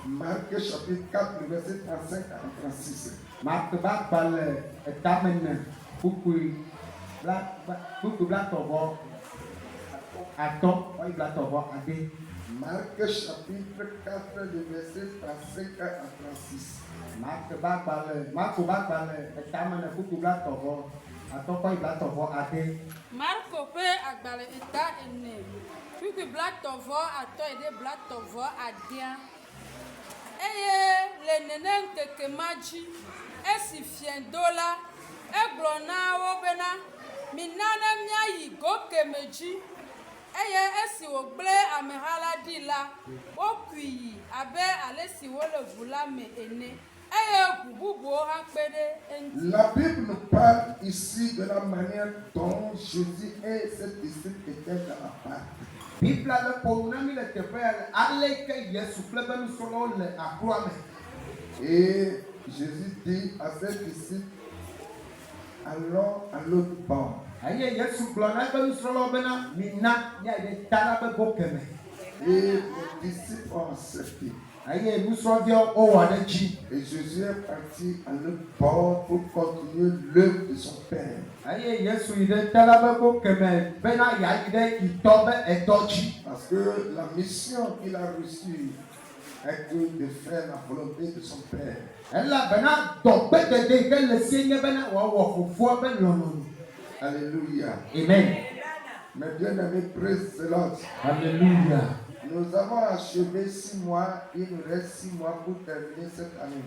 Marc chapitre 4, le verset 35 à 36. Marc chapitre 4, le verset 35 à 36. Marco pe agbale eta ene. Puisque black tovo ato ede black tovo adia. Eye le nenen keke maji. Esi fiendola. Eglona wobena. Minana mia yi goke meji. Eye esi ogle amehala di la. Okuyi abe alesi wole vula me ene. La Bible nous parle ici de la manière dont Jésus et ses disciples étaient dans la barque. Et Jésus dit à ses disciples, allons à l'autre bord. Et les disciples ont accepté. Et Jésus est parti à l'autre bord pour continuer l'œuvre de son Père. Parce que la mission qu'il a reçue est de faire la volonté de son Père. Alléluia. Amen. Mes bien-aimés, praise the Lord. Alléluia. Nous avons achevé 6 mois, il nous reste 6 mois pour terminer cette année.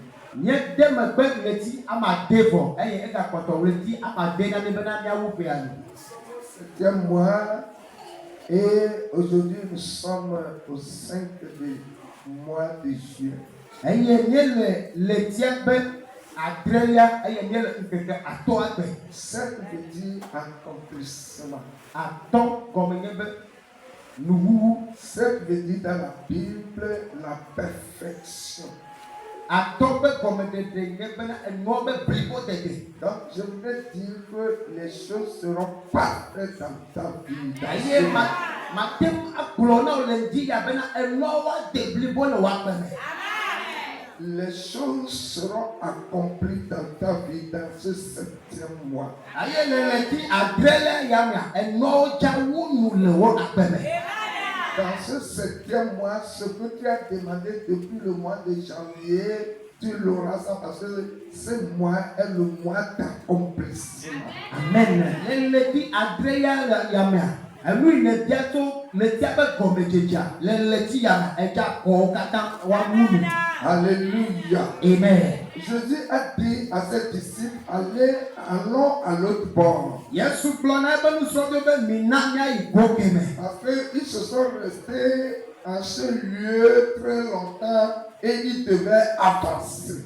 Septième mois, et aujourd'hui nous sommes au 5 du mois de juillet. Cette veut dire accomplissement. Cette veut dire dans la Bible la perfection. Donc je voudrais dire que les choses seront parfaites dans ta vie. Les choses seront accomplies dans ta vie dans ce 7e mois. Dans ce 7e mois, ce que tu as demandé depuis le mois de janvier, tu l'auras ça parce que ce mois est le mois d'accomplissement. Amen. Alléluia. Amen. Jésus a dit à ses disciples, allons à l'autre bord. Parce qu'ils se sont restés à ce lieu très longtemps et ils devaient avancer.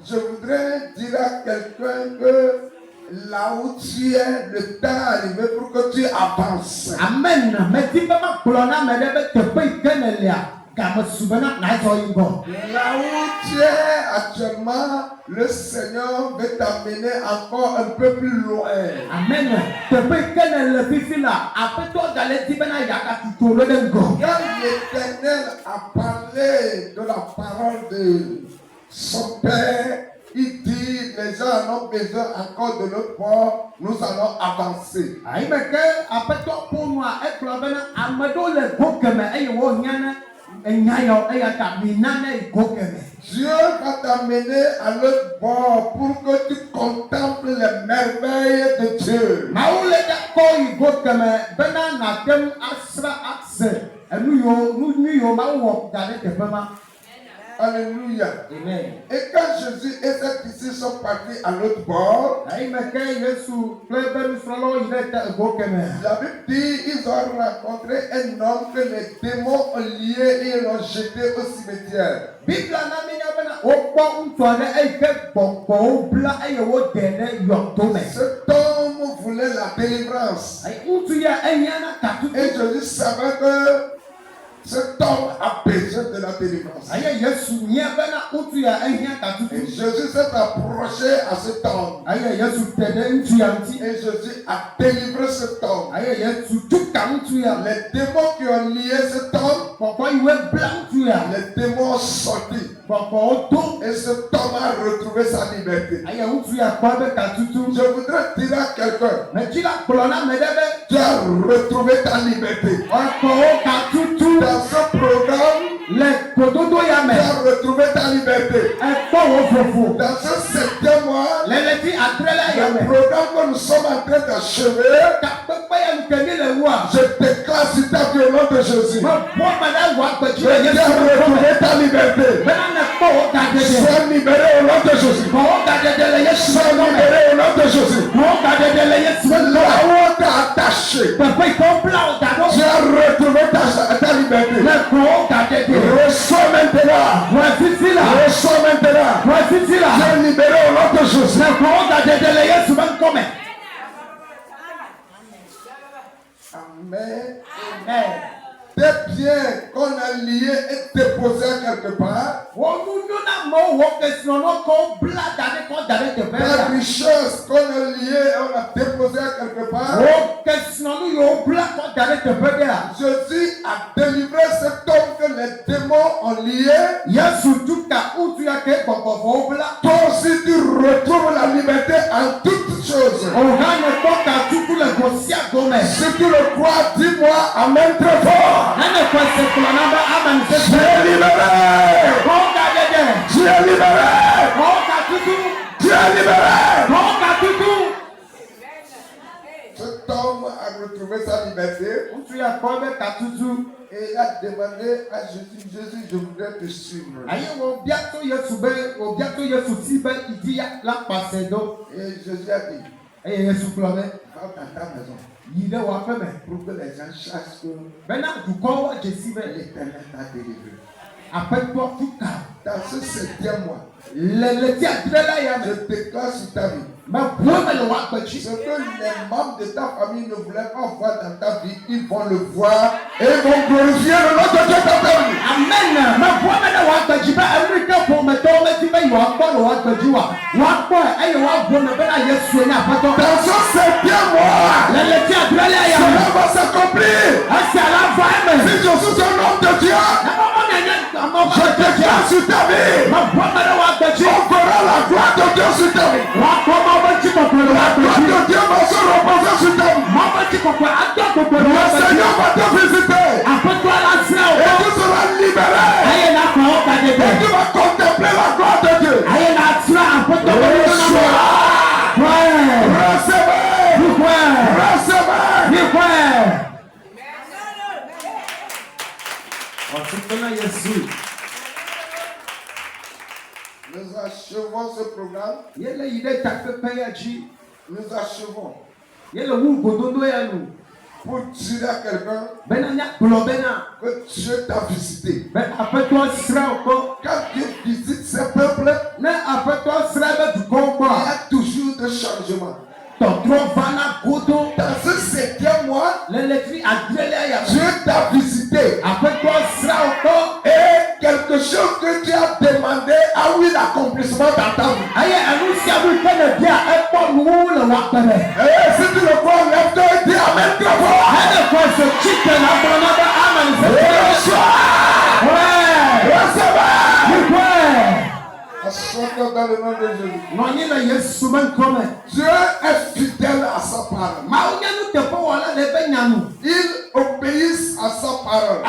Je voudrais dire à quelqu'un que là où tu es, le temps est arrivé pour que tu avances. Amen. Là où tu es actuellement, le Seigneur veut t'amener encore un peu plus loin. Amen. Quand l'Éternel a parlé de la parole de son Père, il dit, les gens en ont besoin encore de notre bord, nous allons avancer. Dieu va t'amener à l'autre bord pour que tu contemples les merveilles de Dieu. Alléluia. Amen. Et quand Jésus et ses disciples sont partis à l'autre bord, la Bible dit ils ont rencontré un homme que les démons ont lié et ils l'ont jeté au cimetière. Cet homme voulait la délivrance. Et Jésus savait que Cet homme a besoin de la délivrance. Et Jésus s'est approché à cet homme. Et Jésus a délivré cet homme. Les démons qui ont lié cet homme, les démons ont sorti. Et cet homme a retrouvé sa liberté. Je voudrais dire à quelqu'un, tu as retrouvé ta liberté. Dans ce programme, tu as retrouvé ta liberté. Dans ce 7e mois, le programme que nous sommes en train d'achever, je déclare sur ta vie au nom de Jésus. Tu as retrouvé ta liberté. Sois libéré au nom de Jésus. Sois libéré au nom de Jésus. Là où on t'a attaché, tu as retrouvé ta liberté. Reçois maintenant. Reçois maintenant. Tu es libéré au nom de Jésus. Amen. Des biens qu'on a liés et déposés quelque part, la richesse qu'on a liée et on a déposée quelque part, Jésus a délivré cet homme que les démons ont lié. Toi aussi tu retrouves la liberté en toutes choses. Si tu le crois, dis-moi amen très fort. Tu es libéré. Tu es libéré. Tu es libéré. Cet homme a retrouvé sa liberté. Et il a demandé à Jésus, Jésus, je voudrais te suivre. Et Jésus a dit, va dans ta maison. Pour que les gens sachent que l'Éternel t'a délivré. Dans ce 7e mois, je déclare sur ta vie. Ce que les membres de ta famille ne voulaient pas voir dans ta vie, ils vont le voir et ils vont glorifier le nom de Dieu dans ta vie. Amen. Dans ce 7e mois, cela va s'accomplir. Si je suis un homme de Dieu, je déclare sur ta vie, on verra la gloire de Dieu sur ta vie. La gloire de Dieu va se reposer sur ta vie. Le Seigneur va te visiter. Et tu seras libéré. Et tu vas contempler la gloire de Dieu. Nous achevons ce programme. Nous achevons. Pour dire à quelqu'un que Dieu t'a visité. Quand Dieu visite ses peuples, il y a toujours des changements. Dans ce 7e mois, Dieu t'a visité. Et quelque chose que tu as demandé a eu l'accomplissement dans ta vie. Et si tu le crois, lève-toi et dis amen très fort. Assois-toi dans le nom de Jésus. Dieu est fidèle à sa parole. Il obéit à sa parole.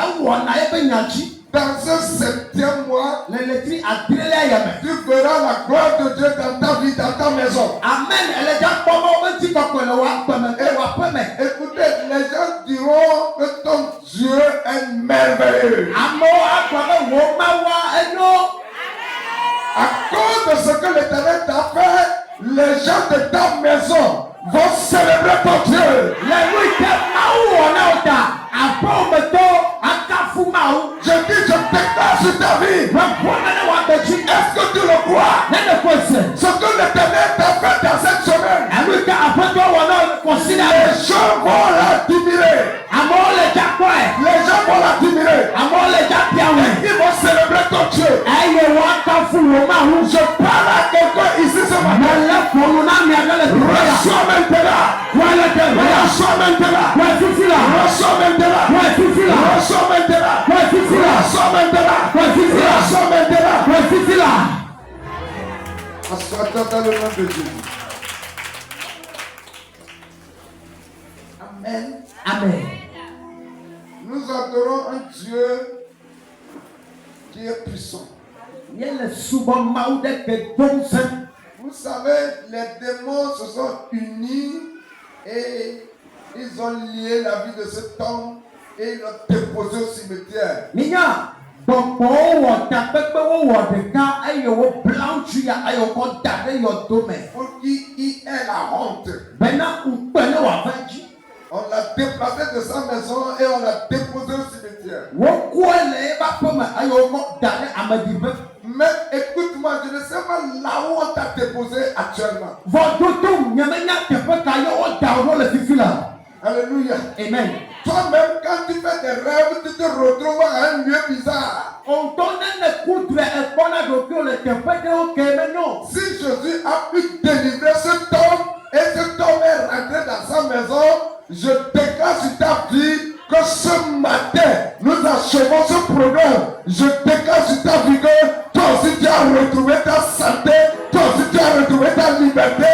Dans ce 7e mois, tu verras la gloire de Dieu dans ta vie, dans ta maison. Amen. Écoutez, les gens diront que ton Dieu est merveilleux. À cause de ce que l'Éternel t'a fait, les gens de ta maison vont célébrer ton Dieu. Je dis, je déclare sur ta vie. Est-ce que tu le crois? Ce que l'Éternel t'a fait dans cette semaine, les gens vont l'admirer. Les gens vont l'admirer. Je parle à quelqu'un ici ce matin. Reçois maintenant. Reçois maintenant. Reçois maintenant. Reçois maintenant. Reçois maintenant. Reçois maintenant. Assois-toi dans le nom de Jésus. Amen. Amen. Nous adorons un Dieu qui est puissant. Vous savez, les démons se sont unis et ils ont lié la vie de cet homme et ils l'ont déposé au cimetière. Pour qu'il ait la honte. On l'a déplacé de sa maison et on l'a déposé au cimetière. Mais écoute-moi, je ne sais pas là où on t'a déposé actuellement. Alléluia. Amen. Toi-même, quand tu fais des rêves, tu te retrouves à un lieu bizarre. Si Jésus a pu délivrer cet homme et cet homme est rentré dans sa maison, je déclare sur ta vie que ce matin, nous achevons ce programme. Je déclare sur ta vie que toi aussi tu as retrouvé ta santé, toi aussi tu as retrouvé ta liberté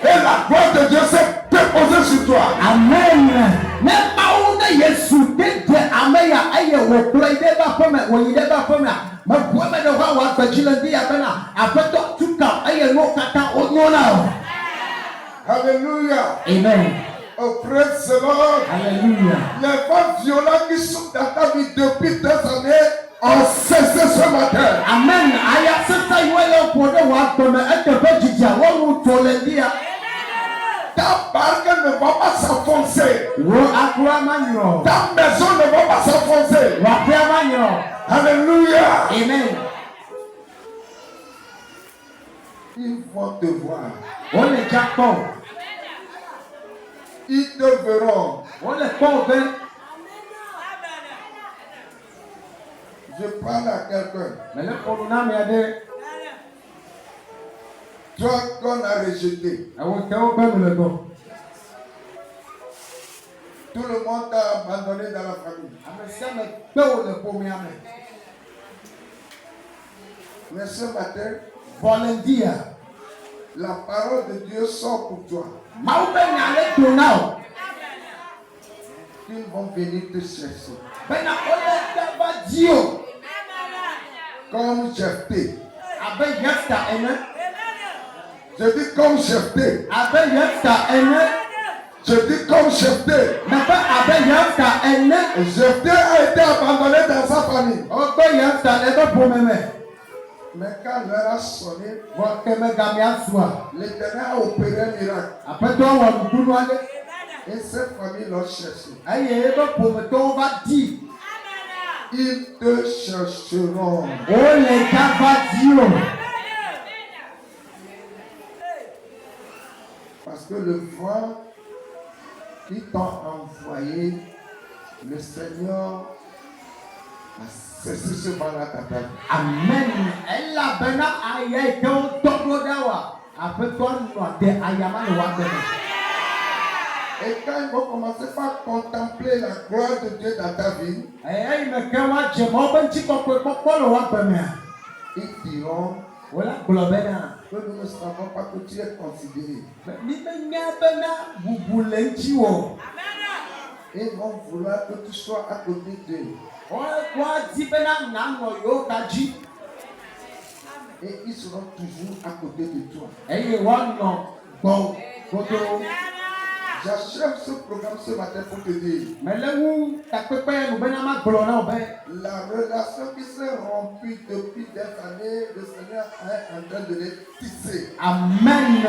et la gloire de Dieu s'est déposée sur toi. Amen. Alléluia. Amen. Oh, praise the Lord. Alléluia. Les femmes violentes qui sont dans ta vie depuis des années ont cessé ce matin. Amen. Ta barque ne va pas s'enfoncer. Ta maison ne va pas s'enfoncer. Alléluia. Amen. Ils vont te voir. On est Jacob. Ils te verront. On est pauvre. Je parle à quelqu'un. Mais le problème est Toi qu'on a rejeté. Tout le monde t'a abandonné dans la famille. Mais ce matin, la parole de Dieu sort pour toi. Ils vont venir te chercher. Comme Jephthé. Je dis comme Jephthé. Je dis comme Jephthé. Jephthé a été abandonné dans sa famille. Mais quand l'heure a sonné, l'Éternel a opéré un miracle. Et cette famille l'a cherché. Ils te chercheront. Parce que le vent qui t'a envoyé, le Seigneur a cessé ce vent-là ta tête. Amen. Et quand ils vont commencer par contempler la gloire de Dieu dans ta vie, ils diront que nous ne savons pas que tu es considéré. Ils vont vouloir que tu sois à côté d'eux. Et ils seront toujours à côté de toi. J'achève ce programme ce matin pour te dire. La relation qui s'est rompue depuis des années, le Seigneur est en train de les tisser. Amen.